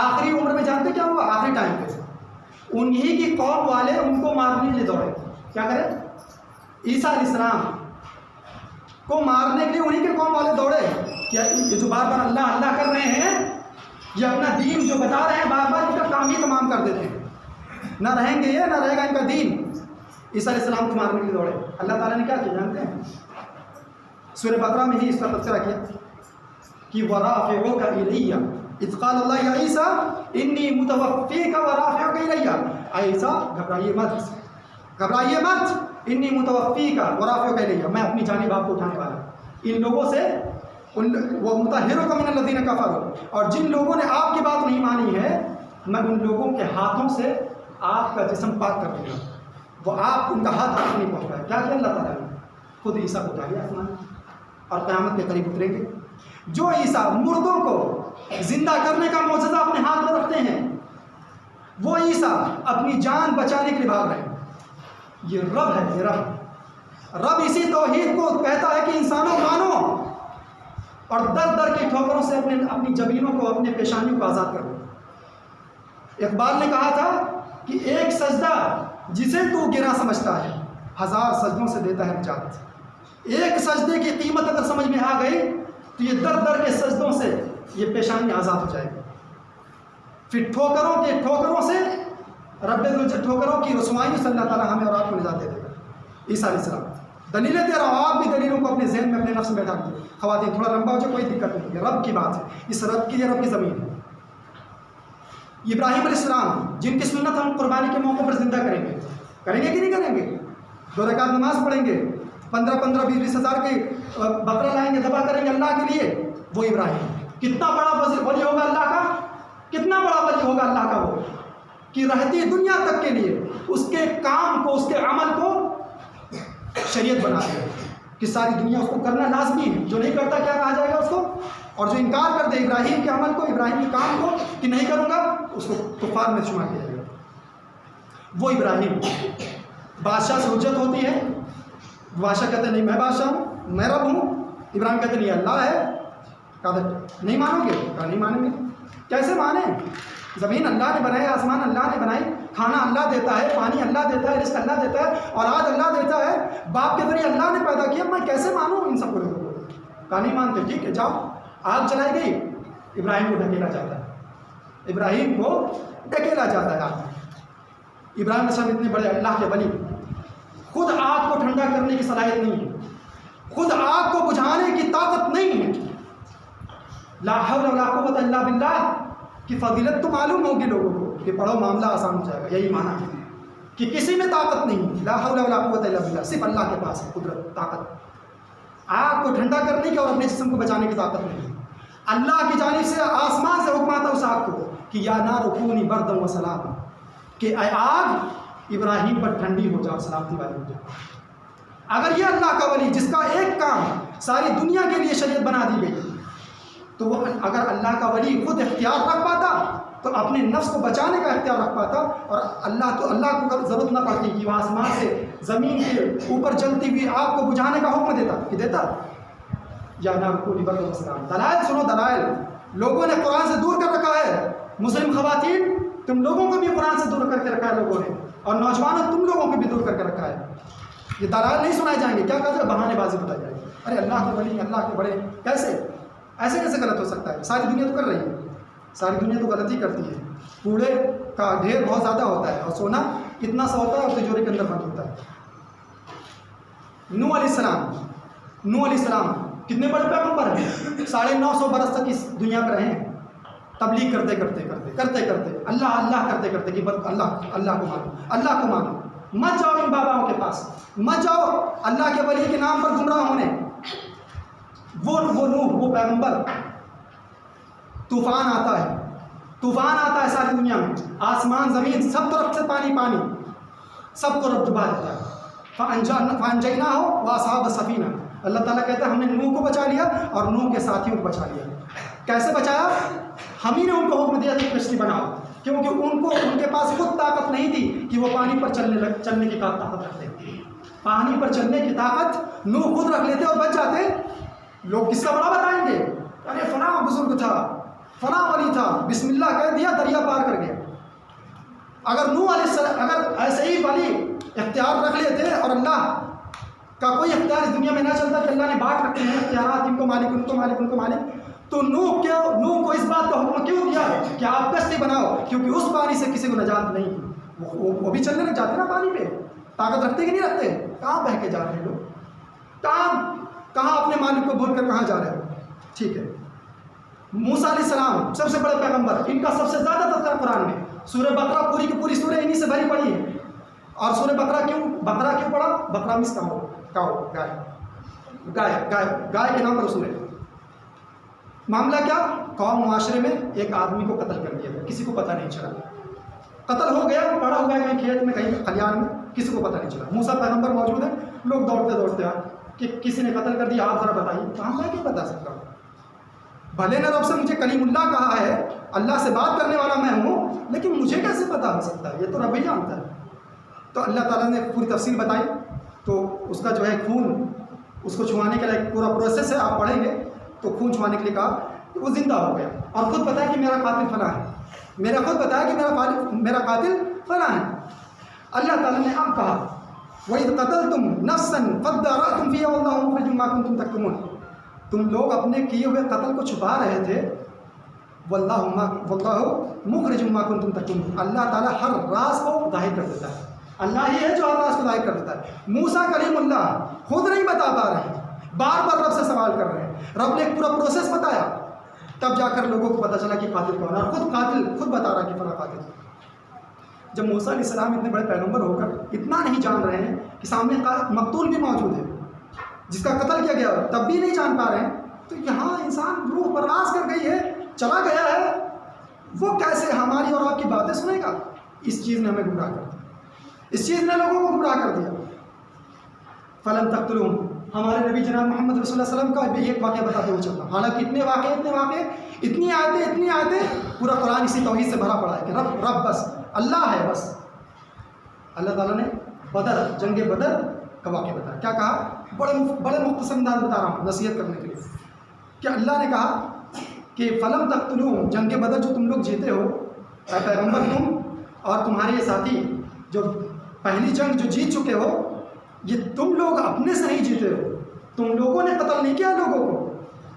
آخری عمر میں جانتے کیا ہوا؟ آخری ٹائم پہ انہی کی قوم والے ان کو مارنے کے لیے دوڑے. کیا کریں؟ عیسیٰ علیہ السلام کو مارنے کے لیے انہی کے قوم والے دوڑے. کیا یہ جو بار بار اللہ اللہ کر رہے ہیں، یہ اپنا دین جو بتا رہے ہیں بار بار ان کا کام ہی تمام کر دیتے ہیں. نہ رہیں گے یہ، نہ رہے گا ان کا دین. عیسیٰ علیہ السلام کو مارنے کے لیے دوڑے. اللہ تعالیٰ نے کیا کیا جانتے ہیں؟ سورہ بقرہ میں ہی اس کا تذکرہ کیا کہ وَرَافِعُكَ إِلَيَّ اِذْ قَالَ اللَّهُ يَا عِيسَىٰ إِنِّي مُتَوَفِّيكَ وَرَافِعُكَ إِلَيَّ. عیسیٰ گھبرائیے مت، إِنِّي مُتَوَفِّيكَ وَرَافِعُكَ إِلَيَّ، میں اپنی جانب آپ کو اٹھانے والا ہوں. ان لوگوں سے وَمُطَهِّرُكَ مِنَ الَّذِينَ كَفَرُوا، اور جن لوگوں نے آپ کی بات نہیں مانی ہے میں ان لوگوں کے ہاتھوں سے آپ کا جسم پاک کر دوں گا. وہ آپ ان کا ہاتھ نہیں پہنچ رہا ہے. کیا اللہ تعالیٰ نے خود عیسیٰ کو اٹھا لیا آسمان اور قیامت کے قریب اتریں گے. جو عیسیٰ مردوں کو زندہ کرنے کا معجزہ اپنے ہاتھ میں رکھتے ہیں، وہ عیسیٰ اپنی جان بچانے کے لیے بھاگ رہے ہیں. یہ رب ہے، یہ رب اسی توحید کو کہتا ہے کہ انسانوں مانو اور در در کی ٹھوکروں سے اپنی جبینوں کو، اپنے پیشانیوں کو آزاد کرو. اقبال نے کہا تھا کہ ایک سجدہ جسے تو گرا سمجھتا ہے 1000 سجدوں سے دیتا ہے نجات. ایک سجدے کی قیمت اگر سمجھ میں آ گئی تو یہ در در کے سجدوں سے یہ پیشانی آزاد ہو جائے گی. پھر ٹھوکروں سے رب ٹھوکروں کی رسوائیوں سے اللہ تعالیٰ ہمیں اور آپ کو نجات دے دے گا. عیسیٰ علیہ السلام دلیلیں دے رہا ہوں، آپ بھی دلیلوں کو اپنے ذہن میں اپنے نفس میں بیٹھا دیجیے. خواتین تھوڑا لمبا ہو جائے کوئی دقت نہیں ہے، رب کی بات ہے، اس رب کی زمین ہے. ابراہیم علیہ السلام جن کی سنت ہم قربانی کے موقع پر زندہ کریں گے کہ نہیں کریں گے؟ 2 رکعت نماز پڑھیں گے، 15 20 ہزار کی بکرا لائیں گے، ذبح کریں گے اللہ کے لیے. وہ ابراہیم کتنا بڑا ولی ہوگا اللہ کا، کتنا بڑا ولی ہوگا اللہ کا وہ، کہ رہتی دنیا تک کے لیے اس کے کام کو، اس کے عمل کو شریعت بنا دے کہ ساری دنیا اس کو کرنا لازمی ہے. جو نہیں کرتا کیا کہا جائے گا اس کو؟ اور جو انکار کر دے ابراہیم کے عمل کو، ابراہیم کے کام کو کہ نہیں کروں گا، اس کو کفار میں شمار کیا جائے گا. وہ ابراہیم بادشاہ سے حجت ہوتی ہے، بادشاہ کہتے ہیں نہیں میں بادشاہ ہوں، میں رب ہوں. ابراہیم کہتے ہیں یہ اللہ ہے. کہا نہیں مانو گے؟ کہا نہیں مانیں گے. کیسے مانیں؟ زمین اللہ نے بنائی، آسمان اللہ نے بنائی، کھانا اللہ دیتا ہے، پانی اللہ دیتا ہے، رزق اللہ دیتا ہے، اولاد اللہ دیتا ہے، باپ کے ذریعے اللہ نے پیدا کیا، میں کیسے مانوں ان سب کو؟ کہا نہیں مانتے. ٹھیک ہے جاؤ. آگ چلائی گئی، ابراہیم کو ڈھکیلا جاتا ہے، ابراہیم کو ڈھکیلا جاتا ہے آگ. ابراہیم علیہ السلام اتنے بڑے اللہ کے ولی، خود آگ کو ٹھنڈا کرنے کی صلاحیت نہیں ہے، خود آگ کو بجھانے کی طاقت نہیں ہے. لا حول ولا قوت الا باللہ کی فضیلت تو معلوم ہوگی لوگوں کو کہ پڑھو معاملہ آسان ہو جائے گا. یہی معنی ہے کہ کسی میں طاقت نہیں، لا حول ولا قوت الا باللہ، صرف اللہ کے پاس ہے قدرت، طاقت. آگ کو ٹھنڈا کرنے کی اور اپنے جسم کو بچانے کی طاقت نہیں. اللہ کی جانب سے آسمان سے حکم آتا اس آگ کو کہ یا نار کونی بردا و سلام، کہ اے آگ ابراہیم پر ٹھنڈی ہو جاؤ، سلامتی والی ہو جاؤ. اگر یہ اللہ کا ولی جس کا ایک کام ساری دنیا کے لیے شریعت بنا دی گئی، تو وہ اگر اللہ کا ولی خود اختیار رکھ پاتا تو اپنے نفس کو بچانے کا اختیار رکھ پاتا، اور اللہ کو ضرورت نہ پڑتی کہ وہ آسمان سے زمین کے اوپر چلتی ہوئی آگ کو بجھانے کا حکم دیتا یا نہ رکونی برد وسلام۔ دلائل سنو، دلائل لوگوں نے قرآن سے دور کر رکھا ہے۔ مسلم خواتین، تم لوگوں کو بھی قرآن سے دور کر کے رکھا ہے لوگوں نے، اور نوجوانوں تم لوگوں کو بھی دور کر کے رکھا ہے۔ یہ دلائل نہیں سنائے جائیں گے، کیا کہتے ہیں؟ بہانے بازی بتائی جائے گی، ارے اللہ کے ولی، اللہ کے بڑے، کیسے ایسے کیسے غلط ہو سکتا ہے؟ ساری دنیا تو کر رہی ہے، ساری دنیا تو غلطی کرتی ہے۔ کوڑے کا ڈھیر بہت زیادہ ہوتا ہے اور سونا اتنا سا ہوتا ہے اور تجوری کے اندر بند ہوتا ہے۔ نوح علیہ السلام کتنے بڑے پیغمبر ہیں؟ 950 برس تک اس دنیا پہ رہے ہیں، تبلیغ کرتے اللہ کرتے کہ بس اللہ کو مانو، مت جاؤ ان باباؤں کے پاس، مت جاؤ اللہ کے ولی کے نام پر گمراہ ہونے۔ وہ نوح، وہ پیغمبر، طوفان آتا ہے ساری دنیا میں، آسمان زمین سب طرف سے پانی، سب کو رب ڈبا دیتا ہے۔ فَأَنْجَيْنَاهُ وَأَصْحَابَ السَّفِينَةِ، اللہ تعالیٰ کہتا ہے ہم نے نوح کو بچا لیا اور نوح کے ساتھیوں کو بچا لیا۔ کیسے بچایا؟ ہم ہی نے ان کو حکم دیا کہ کشتی بناؤ، کیونکہ ان کے پاس خود طاقت نہیں تھی کہ وہ پانی پر چلنے کی طاقت رکھتے۔ پانی پر چلنے کی طاقت نوح خود رکھ لیتے اور بچ جاتے۔ لوگ کس کا بڑا بتائیں گے؟ ارے فلاں بزرگ تھا، فلاں ولی تھا، بسم اللہ کہہ دیا، دریا پار کر گیا۔ اگر نوح علیہ السلام اگر ایسے ہی ولی اختیار رکھ لیتے اور اللہ کا کوئی اختیار اس دنیا میں نہ چلتا کہ اللہ نے بانٹ رکھے ہیں اختیارات، ان کو مالک، تو نوح کو اس بات کا حکم کیوں دیا کہ آپ کشتی بناؤ؟ کیونکہ اس پانی سے کسی کو نجات نہیں تھی۔ وہ بھی چلنے لگ جاتے نا پانی پہ، طاقت رکھتے کہ نہیں رکھتے؟ کہاں بہہ کے جا رہے ہیں لوگ، کہاں اپنے مالک کو بھول کر کہاں جا رہے ہیں؟ ٹھیک ہے، موسیٰ علیہ السلام سب سے بڑے پیغمبر، ان کا سب سے زیادہ تذکرہ قرآن میں، سورہ بقرہ پوری کی پوری سورہ انہی سے بھری پڑی ہے۔ اور سورہ بقرہ کیوں پڑھا؟ بقرہ مس گائے کے نام پر سورہ۔ معاملہ کیا؟ قوم معاشرے میں ایک آدمی کو قتل کر دیا گیا، کسی کو پتہ نہیں چلا، قتل ہو گیا، پڑا ہوا ہے کہیں کھیت میں، کہیں خلیان میں، کسی کو پتہ نہیں چلا۔ موسیٰ پیغمبر موجود ہیں، لوگ دوڑتے آئے کہ کسی نے قتل کر دیا، آپ ذرا بتائیے۔ کہاں میں کیوں بتا سکتا ہوں؟ بھلے نے رب سے مجھے کلیم اللہ کہا ہے، اللہ سے بات کرنے والا میں ہوں، لیکن مجھے کیسے پتا ہو سکتا ہے؟ یہ تو رب ہی جانتا ہے۔ تو اللہ تعالیٰ نے پوری تفصیل بتائی، تو اس کا جو ہے خون، اس کو چھوانے کے لیے پورا پروسیس ہے، آپ پڑھیں گے تو خون چھوانے کے لیے کہا کہ وہ زندہ ہو گیا اور خود بتایا کہ میرا قاتل فلاں ہے، میرا قاتل فلاں ہے۔ اللہ تعالیٰ نے اب کہا وَإِذْ قَتَلْتُمْ نَفْسًا فَادَّارَأْتُمْ فِيهَا وَاللَّهُ مُخْرِجٌ مَا كُنتُمْ تَكْتُمُونَ، تم لوگ اپنے کیے ہوئے قتل کو چھپا رہے تھے، وَاللَّهُ مُخْرِجٌ مَا كُنتُمْ تَكْتُمُونَ، اللہ تعالیٰ ہر راز کو ظاہر کر دیتا ہے، اللہ ہی ہے جو ہر راز کو ظاہر کر دیتا ہے۔ موسیٰ کلیم اللہ خود نہیں بتا پا رہے ہیں، بار بار رب سے سوال کر رہے ہیں، رب نے ایک پورا پروسیس بتایا، تب جا کر لوگوں کو پتہ چلا کہ قاتل کون ہے، اور خود بتا رہا کہ فلاں قاتل ہے۔ جب موسیٰ علیہ السلام اتنے بڑے پیغمبر ہو کر اتنا نہیں جان رہے ہیں کہ سامنے مقتول بھی موجود ہے جس کا قتل کیا گیا، تب بھی نہیں جان پا رہے ہیں، تو یہاں انسان روح پرواز کر گئی ہے، چلا گیا ہے، وہ کیسے ہماری اور آپ کی باتیں سنے گا؟ اس چیز نے ہمیں گمراہ کر دیا، اس چیز نے لوگوں کو گمراہ کر دیا۔ فلم تقتلوہم، ہمارے نبی جناب محمد رسول اللہ علیہ وسلم کا بھی ایک واقعہ بتاتے ہوئے چلتا، حالانکہ اتنے واقعے، اتنی آیتیں، پورا قرآن اسی توحید سے بھرا پڑا ہے کہ رب بس اللہ ہے بس۔ اللہ تعالیٰ نے جنگ بدر کا واقعہ بتایا، کیا کہا؟ بڑے مختصر انداز بتا رہا ہوں نصیحت کرنے کے لیے، کہ اللہ نے کہا کہ فلم تقتلوہم، جنگ بدر جو تم لوگ جیتے ہو، اے پیغمبر تم اور تمہارے یہ ساتھی جو پہلی جنگ جو جیت چکے ہو، یہ تم لوگ اپنے سے نہیں جیتے ہو، تم لوگوں نے قتل نہیں کیا لوگوں کو،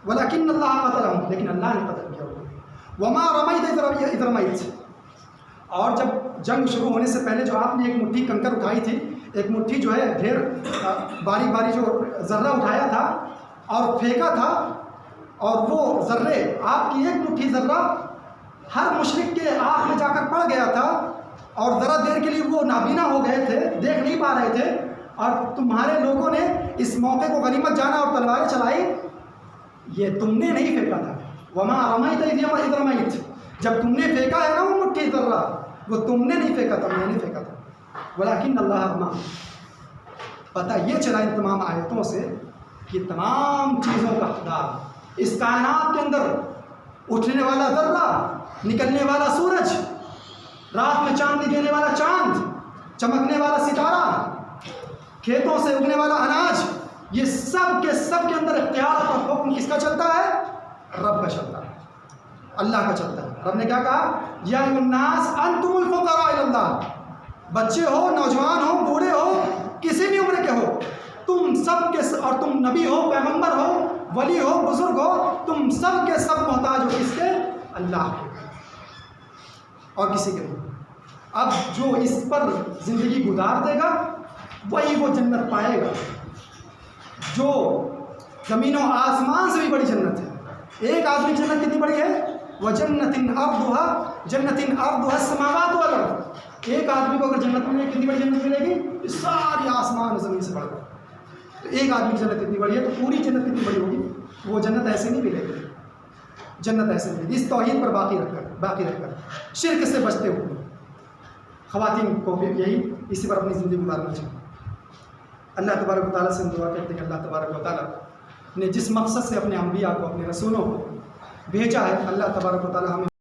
ولیکن اللہ قتلہم، لیکن اللہ نے قتل کیا ہوگا، وما رمیت اذ رمیت، اور جب جنگ شروع ہونے سے پہلے جو آپ نے ایک مٹھی کنکر اٹھائی تھی، ایک مٹھی جو ہے ڈھیر باری جو ذرہ اٹھایا تھا اور پھینکا تھا، اور وہ ذرے، آپ کی ایک مٹھی ذرہ ہر مشرک کے آنکھ میں جا کر پڑ گیا تھا، اور ذرا دیر کے لیے وہ نابینا ہو گئے تھے، دیکھ نہیں پا رہے تھے، اور تمہارے لوگوں نے اس موقع کو غنیمت جانا اور تلواریں چلائی، یہ تم نے نہیں پھینکا تھا۔ وما رمیت اذ رمیت، جب تم نے پھینکا ہے نا وہ مٹھی ذرہ، وہ تم نے نہیں پھینکا تھا، میں نے پھینکا تھا، ولیکن اللہ رمی، پتہ یہ چلا ان تمام آیتوں سے کہ تمام چیزوں کا حقدار، اس کائنات کے اندر اٹھنے والا ذرہ، نکلنے والا سورج، رات میں چاندنی دینے والا چاند، چمکنے والا ستارہ، کھیتوں سے اگنے والا اناج، یہ سب کے اندر اختیار اور حکم کس کا چلتا ہے؟ رب کا چلتا ہے، اللہ کا چلتا ہے۔ رب نے کیا کہا؟ یا ایھا الناس انتم الفقراء الی اللہ، بچے ہو، نوجوان ہو، بوڑھے ہو، کسی بھی عمر کے ہو، تم سب کے اور تم نبی ہو، پیغمبر ہو، ولی ہو، بزرگ ہو، تم سب کے سب محتاج ہو کس کے؟ اللہ کے، اور کسی کے نہیں۔ اب جو اس پر زندگی گزار دے گا وہی وہ جنت پائے گا، جو زمین و آسمان سے بھی بڑی جنت ہے۔ ایک آدمی کی جنت کتنی بڑی ہے؟ وَجَنَّةٍ أَرْضُهَا السَّمَاوَاتُ وَالْأَرْضُ، ایک آدمی کو اگر جنت ملے، کتنی بڑی جنت ملے گی؟ ساری آسمان زمین سے بڑھ کر۔ تو ایک آدمی کی جنت کتنی بڑی ہے، تو پوری جنت کتنی بڑی ہوگی؟ وہ جنت ایسے نہیں ملے گی، جنت ایسے نہیں ملے گی، اس توحید پر باقی رہ کر شرک سے بچتے ہوئے۔ خواتین کو بھی یہی اسی پر اپنی زندگی گزارنا چاہیے۔ اللہ تبارک و تعالیٰ سے ہم دعا کرتے ہیں کہ اللہ تبارک و تعالیٰ نے جس مقصد سے اپنے انبیاء کو، اپنے رسولوں کو بھیجا ہے، اللہ تبارک و تعالیٰ ہمیں